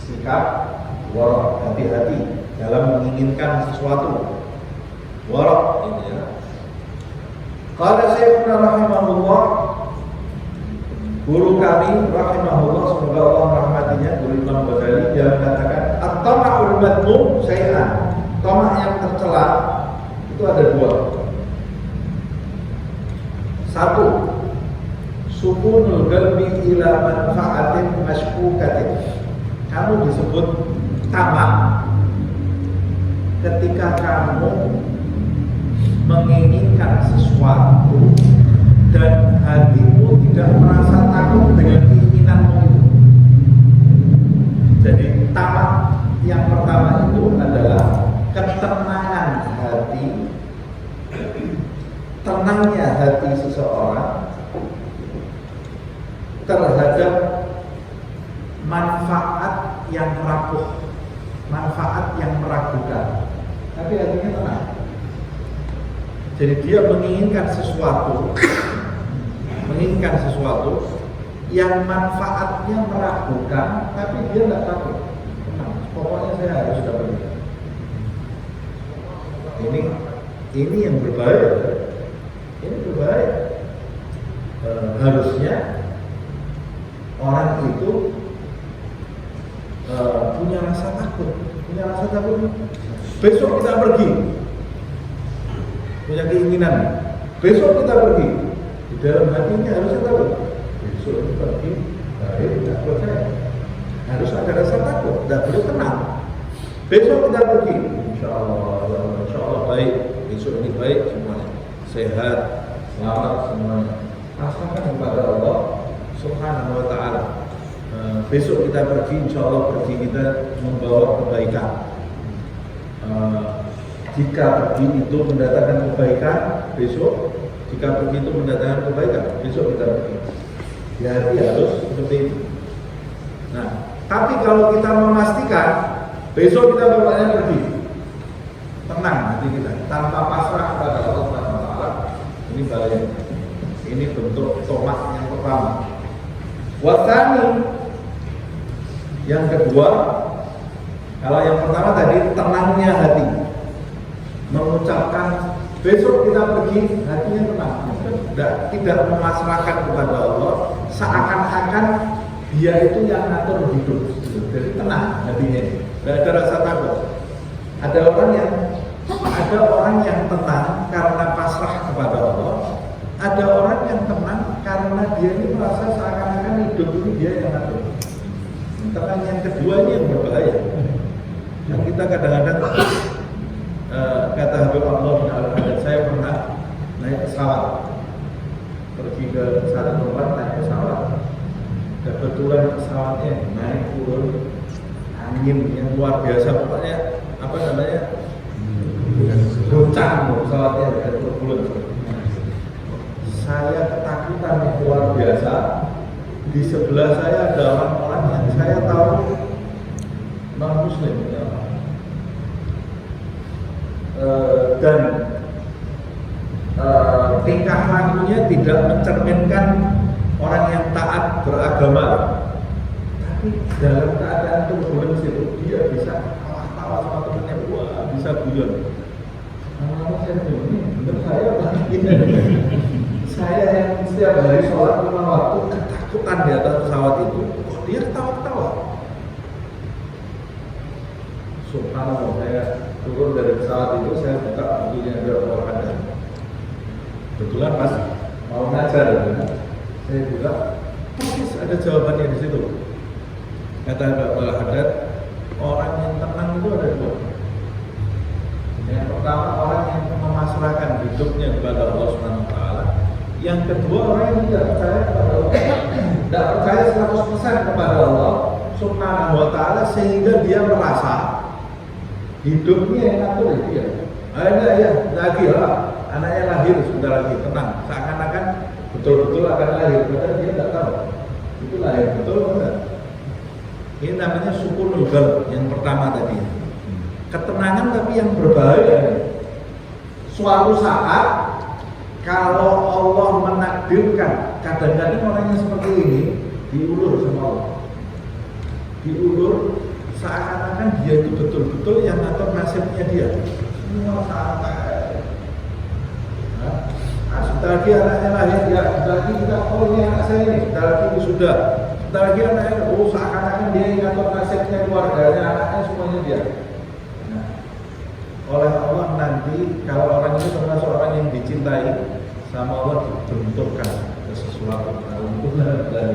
S1: sikap wara', hati-hati dalam menginginkan sesuatu. Wara' ini ya. Qala Syekhuna rahimahullah, guru kami rahimahullah, semoga Allah merahmatinya, guru Imam Ghazali, dia mengatakan at-tama'ul madmum syai'an. Tamak yang tercela itu ada dua. Satu, sukunul qalbi ila manfaatin mashkukatin. Kamu disebut tamak ketika kamu menginginkan sesuatu dan hatimu tidak merasa takut dengan keinginanmu itu. Jadi tamak yang pertama itu adalah ketenangan hati, tenangnya hati seseorang terhadap manfaat yang rapuh, manfaat yang meragukan, tapi hatinya tenang. Jadi dia menginginkan sesuatu yang manfaatnya meragukan, tapi dia nggak takut. Pokoknya saya harus dapat itu. Ini yang berbahaya. Ini berbahaya. Harusnya orang itu punya rasa takut. Besok kita pergi, punya keinginan. Besok kita pergi. Di dalam hatinya harusnya tahu. Besok kita pergi, baik, tidak percaya. Harus ada rasa takut, tidak boleh tenang. Besok kita pergi, insya Allah baik. Besok ini baik semuanya, sehat, selamat semuanya. Rasakan kepada Allah Subhanahu wa Ta'ala. Besok kita pergi, insya Allah pergi kita membawa kebaikan. Jika pergi itu mendatangkan kebaikan, besok jika pergi itu mendatangkan kebaikan, besok kita pergi. Jadi harus seperti itu. Nah, tapi kalau kita memastikan besok kita bapaknya pergi, tenang hati kita, tanpa pasrah kepada Allah Subhanahu wa Ta'ala, ini bahaya. Ini bentuk tomat yang pertama. Wasani, yang kedua, kalau yang pertama tadi tenangnya hati, mengucapkan besok kita pergi, hatinya tenang, tidak memasrahkan kepada Allah, seakan-akan dia itu yang ngatur hidup. Jadi tenang hatinya, tidak ada rasa takut. Ada orang yang tenang karena pasrah kepada Allah. Ada orang yang tenang karena dia ini merasa seakan-akan hidup ini dia yang ngatur. Tenang yang kedua ini yang berbahaya. Yang kita kadang-kadang kata Habib Allah bin Al-Hadad, saya pernah naik pesawat, pergi ke satu tempat naik pesawat. Kebetulan pesawatnya naik turun angin yang luar biasa, pokoknya apa namanya goncang pesawatnya dan turbulen. Saya ketakutan yang luar biasa. Di sebelah saya ada orang-orang yang saya tahu non muslim dan tingkah lakunya tidak mencerminkan orang yang taat beragama, tapi dalam keadaan turbulensi itu dia bisa tawa sama temannya, wah bisa guyon. Lama-lama saya bilang, ini bener saya saya yang setiap hari sholat 5 waktu ketakutan di atas pesawat itu, kok dia ketawa-ketawa. Subhanallah, saya turun dari pesawat itu, saya buka bukunya Al Hadad. Kebetulan pas mau ngajar, saya bilang, persis ada jawabannya di situ. Kata Al Hadad, orang yang tenang itu ada dua. Yang pertama orang yang memasrahkan hidupnya kepada Allah Subhanahu wa Ta'ala. Yang kedua orang yang tidak percaya kepada Allah, tidak percaya 100% kepada Allah Subhanahu wa Ta'ala, sehingga dia merasa hidupnya yang ngatur dia. Ya lagi lah, anaknya lahir sebentar lagi, tenang, seakan-akan betul-betul akan lahir, padahal dia tidak tahu itu lahir betul atau tidak. Ini namanya sukunul qalb yang pertama tadi. Ketenangan tapi yang berbahaya. Suatu saat kalau Allah menakdirkan, kadang-kadang orang yang seperti ini diulur sama Allah, diulur seakan-akan dia itu betul-betul yang ngatur nasibnya dia. Semua santai. Sebentar lagi anaknya lahir, ya sebentar lagi kita, oh ini anak saya ini, sebentar lagi itu sudah, sebentar lagi anaknya, oh seakan-akan dia yang ngatur nasibnya, keluarganya, anaknya, semuanya dia. Oleh Allah nanti kalau orang itu termasuk orang yang dicintai sama Allah, dibentukkan ke sesuatu dan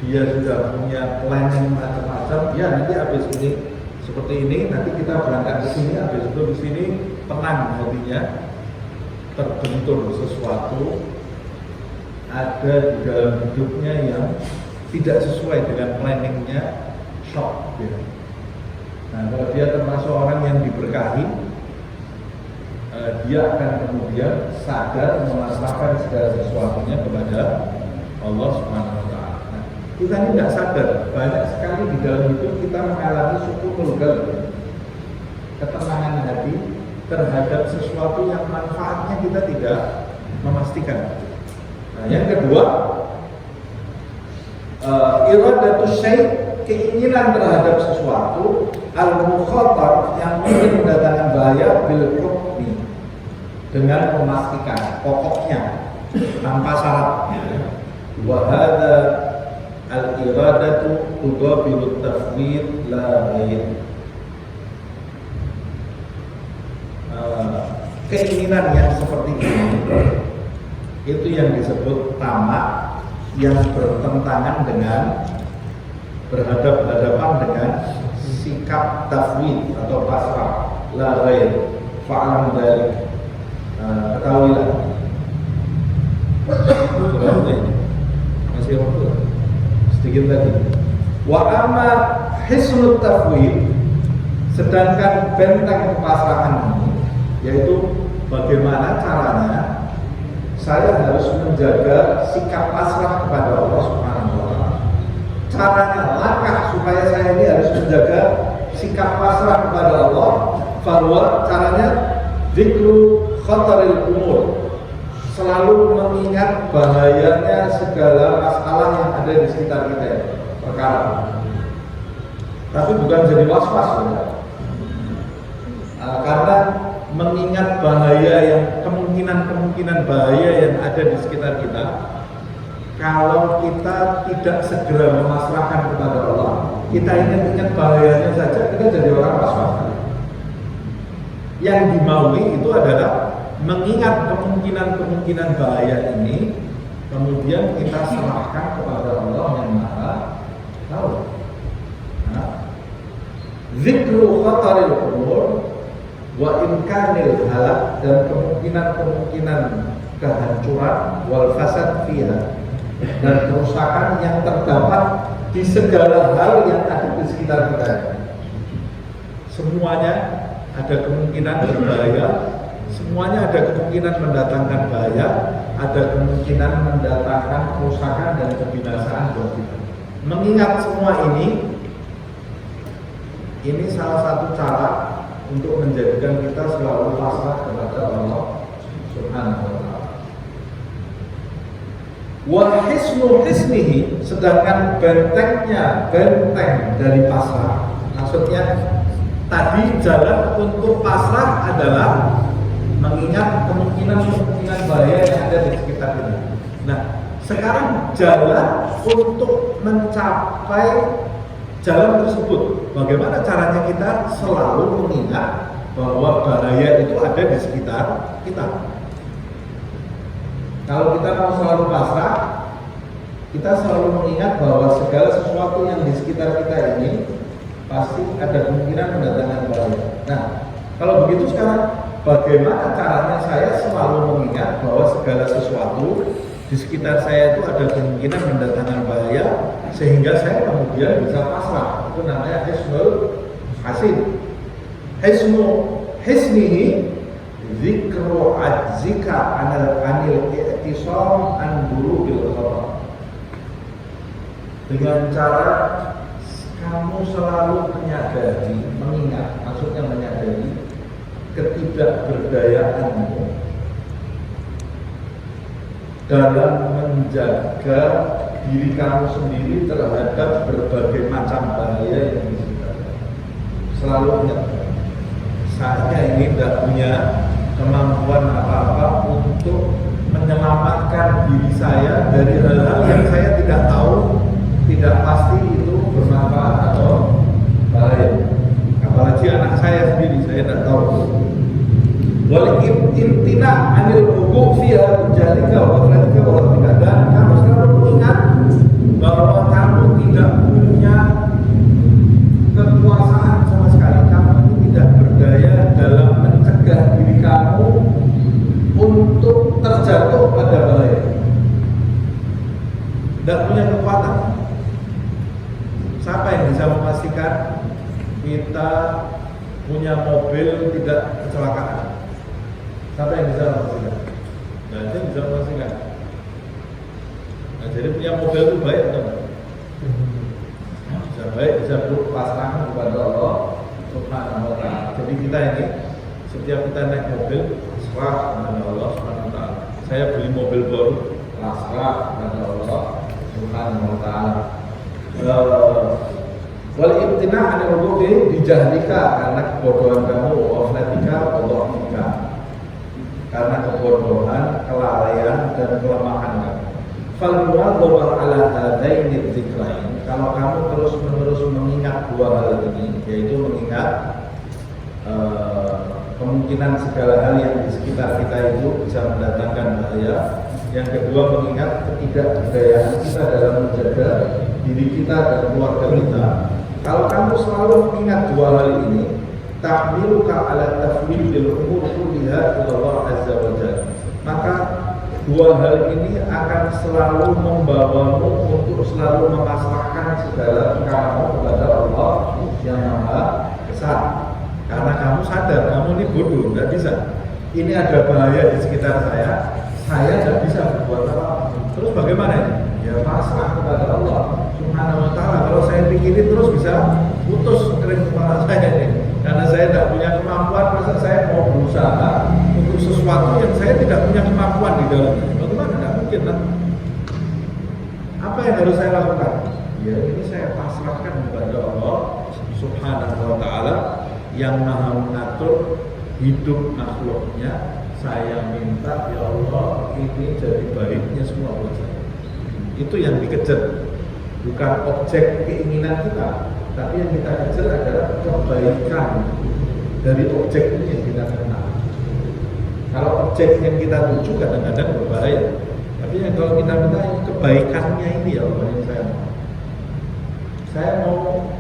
S1: dia sudah punya planning macam-macam. Ya nanti habis ini seperti ini, nanti kita berangkat ke sini, habis itu di sini tenang hatinya, terbentur sesuatu ada di dalam hidupnya yang tidak sesuai dengan planningnya, shock ya. Nah, kalau dia termasuk orang yang diberkahi, dia akan kemudian sadar memasrahkan segala sesuatunya kepada Allah Subhanahu wa Ta'ala. Nah, kita ini tidak sadar, banyak sekali di dalam hidup kita mengalami sukunul qalb, ketenangan hati terhadap sesuatu yang manfaatnya kita tidak memastikan. Nah, yang kedua, Iradatu syai', keinginan terhadap sesuatu, al-mukhatar, yang mungkin mendatangkan bahaya, bil hukmi, dengan memastikan pokoknya tanpa syarat. Wa hadza al-iradatu tudabilu tafwid la ghair. Keinginan yang seperti ini itu yang disebut tamak, yang bertentangan dengan, berhadapan dengan sikap tafwid atau pasrah, la ghair. Fa'lam dzalik, ketahuilah. Masih waktu sedikit lagi. Wa amma hisnut tafwid, sedangkan benteng kepasrahan ini, yaitu bagaimana caranya saya harus menjaga sikap pasrah kepada Allah Subhanahu wa Ta'ala. Caranya, langkah supaya saya ini harus menjaga sikap pasrah kepada Allah. Bahwa caranya dzikru khataril umur, selalu mengingat bahayanya segala masalah yang ada di sekitar kita, perkara. Tapi bukan jadi was-was, ya. Karena mengingat bahaya yang kemungkinan bahaya yang ada di sekitar kita, kalau kita tidak segera memasrahkan kepada Allah, kita ingat bahayanya saja, kita jadi orang was-was. Yang dimaui itu adalah mengingat kemungkinan bahaya ini, kemudian kita serahkan kepada Allah yang Maha Tahu. Zikru khataril umur wa imkanil halak, dan kemungkinan kehancuran wal fasad fiha, dan kerusakan yang terdapat di segala hal yang ada di sekitar kita. Semuanya ada kemungkinan berbahaya, semuanya ada kemungkinan mendatangkan bahaya, ada kemungkinan mendatangkan kerusakan dan kebinasaan buat kita. Mengingat semua ini salah satu cara untuk menjadikan kita selalu pasrah kepada Allah Subhanahu wa Ta'ala. Wa hisnu hisnihi, sedangkan benteng dari pasrah, maksudnya tadi jalan untuk pasrah adalah mengingat kemungkinan bahaya yang ada di sekitar kita. Nah, sekarang jalan untuk mencapai jalan tersebut, bagaimana caranya kita selalu mengingat bahwa bahaya itu ada di sekitar kita. Kalau kita mau selalu pasrah, kita selalu mengingat bahwa segala sesuatu yang di sekitar kita ini pasti ada kemungkinan mendatangkan bahaya. Nah, kalau begitu sekarang bagaimana caranya saya selalu mengingat bahwa segala sesuatu di sekitar saya itu ada kemungkinan mendatangkan bahaya, sehingga saya kemudian bisa pasrah. Itu namanya hisnul hasin. Hisnu hisnihi zikru ajzika anil i'tisam an burubil khabar. Dengan cara kamu selalu menyadari, mengingat, maksudnya menyadari ketidakberdayaanmu dalam menjaga diri kamu sendiri terhadap berbagai macam bahaya yang di sekitar. Selalu ingat, saya ini tidak punya kemampuan apa-apa untuk menyelamatkan diri saya dari hal-hal yang saya tidak tahu, tidak pasti itu bermanfaat atau bahaya. Apalagi anak saya sendiri, saya tidak tahu. Wal imtina anil wuqu' fiha jalika wa ghaflatika wa rabbika, dan kamu selalu mengingat bahwa kamu tidak punya kekuasaan sama sekali, kamu tidak berdaya dalam mencegah diri kamu untuk terjatuh pada bahaya. Tidak punya kekuatan. Siapa yang bisa memastikan kita punya mobil tidak kecelakaan? Siapa yang bisa memastikan? Nah, itu bisa memastikan. Nah, jadi punya mobil itu baik atau enggak? Bisa baik, bisa buruk, pasrahkan kepada Allah Subhanahu wa Ta'ala. Jadi kita ini setiap kita naik mobil, pasrah kepada Allah Subhanahu wa Ta'ala. Saya beli mobil baru, pasrah kepada Allah Subhanahu wa ta'ala. Wal imtina' anil wudu'i bijahlika, karena kebodohan kamu, wafnatika wadha'nika, karena kebodohan, kelalaian dan kelemahan kamu. Fal muwadhabah ala hadaini dzikrain, kalau kamu terus-menerus mengingat dua hal ini, yaitu mengingat kemungkinan segala hal yang di sekitar kita itu bisa mendatangkan bahaya. Yang kedua, mengingat ketidakberdayaan kita dalam menjaga diri kita dan keluarga kita. Kalau kamu selalu mengingat dua hal ini, tahmiluka ala tafwidil umur kulliha ila Allah azza wa jalla, maka dua hal ini akan selalu membawamu untuk selalu memasrahkan segala perkaramu kepada Allah yang Maha Esa. Karena kamu sadar, kamu ini bodoh, nggak bisa. Ini ada bahaya di sekitar saya nggak bisa berbuat apa. Terus bagaimana ini? Ya pasrah kepada Allah Subhanahu wa ta'ala. Kalau saya pikirin terus bisa putus kering kepala saya ini. Karena saya tidak punya kemampuan, masa saya mau berusaha untuk sesuatu yang saya tidak punya kemampuan di dalamnya. Bagaimana? Tidak mungkin lah. Apa yang harus saya lakukan? Ya ini saya pasrahkan kepada Allah Subhanahu wa ta'ala yang maha mengatur hidup makhluknya. Saya minta, ya Allah, ini jadi baiknya semua buat saya. Itu yang dikejar, bukan objek keinginan kita, tapi yang kita kejar adalah kebaikan dari objek ini yang kita kenal. Kalau objek yang kita tuju kadang-kadang berbahaya, tapi yang kalau kita minta kebaikannya ini, ya Allah, yang saya mau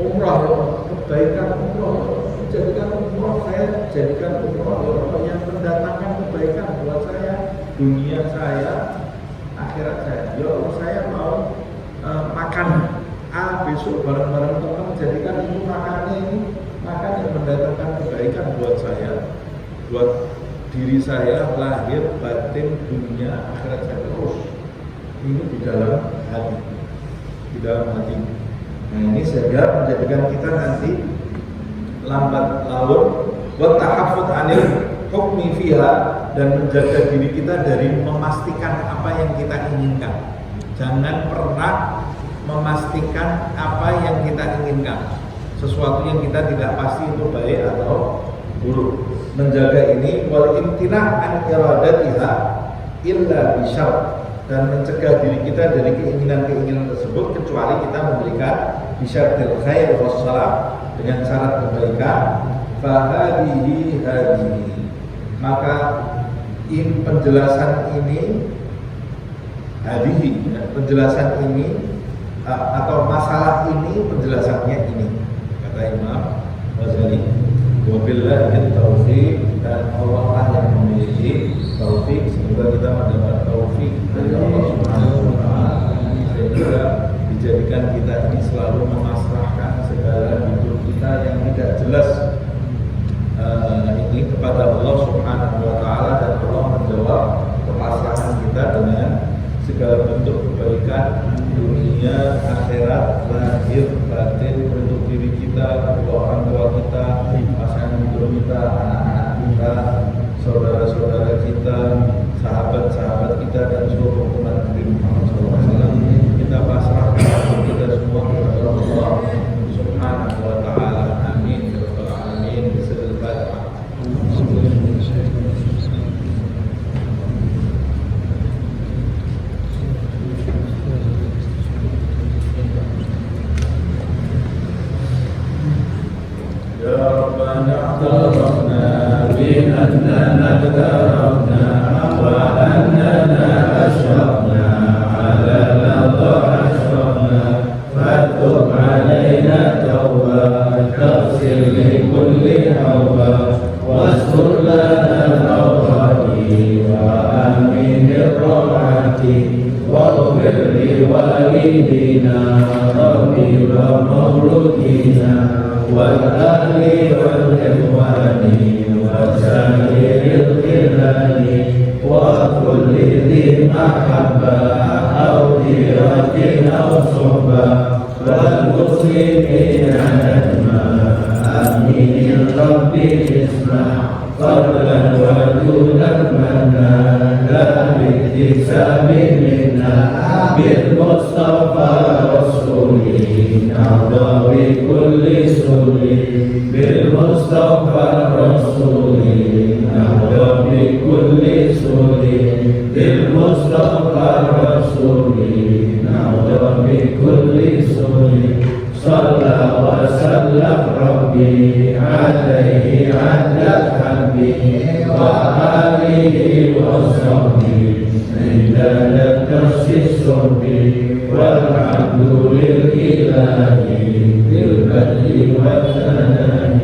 S1: umrah, kebaikan umrah, jadikan umrah, saya jadikan umrah yang mendatangkan kebaikan buat saya, dunia saya, akhirat saya. Ya Allah, saya mau makan besok bareng-bareng teman, jadikan itu makannya ini makan yang mendatangkan kebaikan buat saya, buat diri saya, lahir, batin, dunia, akhirat saya. Terus ini di dalam hati, di dalam hati. Nah ini sehingga menjadikan kita nanti lambat laun wa tahaffuz anil hukmi fiha, dan menjaga diri kita dari memastikan apa yang kita inginkan. Jangan pernah memastikan apa yang kita inginkan. Sesuatu yang kita tidak pasti itu baik atau buruk. Menjaga ini wal imtina' an iradatiha illa bisyar, dan mencegah diri kita dari keinginan-keinginan tersebut kecuali kita memberikan bisyaratil khair wassalam, dengan syarat kebaikan. Fahadihi hadihi, maka penjelasan ini hadihi, penjelasan ini atau masalah ini penjelasannya ini, kata Imam Ghazali. Wabillahi taufiq, dan Allah lah yang memiliki taufik. Semoga kita mendapat taufik dari Allah Subhanahu wa ta'ala, sehingga dijadikan kita ini selalu memasrahkan segala hidup kita yang tidak jelas ini kepada Allah Subhanahu wa ta'ala, dan Allah menjawab kepasrahan kita dengan segala bentuk kebaikan dunia, akhirat, lahir, batin, untuk diri kita, kedua orang tua kita, pasangan hidup kita, anak-anak kita, saudara-saudara kita, sahabat-sahabat kita, dan seluruh umat Nabi Muhammad SAW. Kita pasrahkan kita semua kepada Allah Subhanahu wa ta'ala. Amin ya rabbal alamin. Bismillahirrahmanirrahim. Ya Rabbana a'tarafna bi annana a'tarafna wa annana ashrafna ala ladha ashrafna fatub alaina tawba taghfir li kulli hawba wastur lana al-awrati wa amin ar-rahati waghfir li walidina rabbi wa mawludina والأهل والإخوان وسائر الخلان وكل ذي محبة أو ديرة أو صحبة والمسلمين نجمع آمين ربي اسمع فضلا وجودا منا لا باكتساب منا
S2: بكل سر بالمصطفى الرسول نهضى بكل سر بالمصطفى الرسول نهضى بكل سر صلى وسلم ربي عليه عند حبه وآله وصحبه عند نفس الصرب والحمد لله بالبدء والثناء